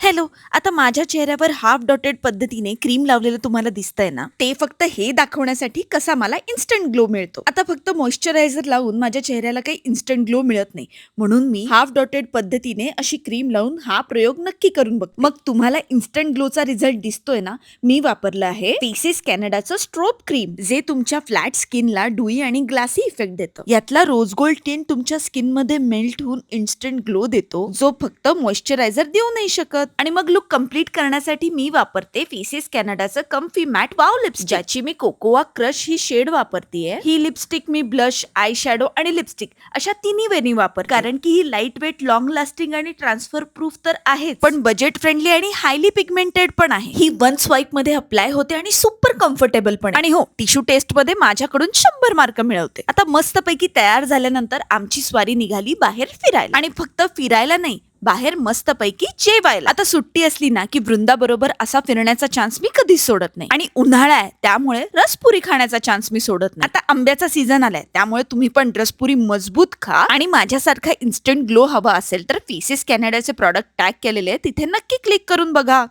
Hello. आता माझ्या चेहऱ्यावर हाफ डॉटेड पद्धतीने क्रीम लावलेलं तुम्हाला दिसतंय ना, ते फक्त हे दाखवण्यासाठी कसा मला इन्स्टंट ग्लो मिळतो. आता फक्त मॉइश्चरायझर लावून माझ्या चेहऱ्याला काही इन्स्टंट ग्लो मिळत नाही, म्हणून मी हाफ डॉटेड पद्धतीने अशी क्रीम लावून हा प्रयोग नक्की करून बघ. मग तुम्हाला इन्स्टंट ग्लोचा रिझल्ट दिसतोय ना, मी वापरलं आहे फेसेस कॅनडाचं स्ट्रोब क्रीम, जे तुमच्या फ्लॅट स्किनला डुई आणि ग्लासी इफेक्ट देतं. यातला रोज गोल्ड टिंट तुमच्या स्किन मध्ये मेल्ट होऊन इन्स्टंट ग्लो देतो, जो फक्त मॉइश्चरायझर देऊ नाही शकत. आणि मग लुक कम्प्लीट करण्यासाठी मी वापरते फेसेस कॅनडाचं कम्फी मॅट वाव लिपस्टिक, ज्याची मी कोकोआ क्रश ही शेड वापरतीये. ही लिपस्टिक मी ब्लश, आय शॅडो आणि लिपस्टिक अशा तिन्ही वेळी वापरते, कारण की ही लाईट वेट, लॉंग लास्टिंग आणि ट्रान्सफर प्रूफ तर आहे, पण बजेट फ्रेंडली आणि हायली पिगमेंटेड पण आहे. ही वन स्वाईप मध्ये अप्लाय होते आणि सुपर कम्फर्टेबल पण. आणि हो, टिश्यू टेस्ट मध्ये माझ्याकडून 100 मार्क मिळवते. आता मस्तपैकी तयार झाल्यानंतर आमची स्वारी निघाली बाहेर फिरायला. आणि फक्त फिरायला नाही, बाहेर मस्तपैकी जेवायला. आता सुट्टी असली ना की वृंदा बरोबर असा फिरण्याचा चान्स मी कधीच सोडत नाही. आणि उन्हाळा आहे त्यामुळे रसपुरी खाण्याचा चान्स मी सोडत नाही. आता आंब्याचा सीझन आलाय, त्यामुळे तुम्ही पण रसपुरी मजबूत खा. आणि माझ्यासारखा इन्स्टंट ग्लो हवा असेल तर फेसेस कॅनडाचे प्रॉडक्ट टॅग केलेले तिथे नक्की क्लिक करून बघा.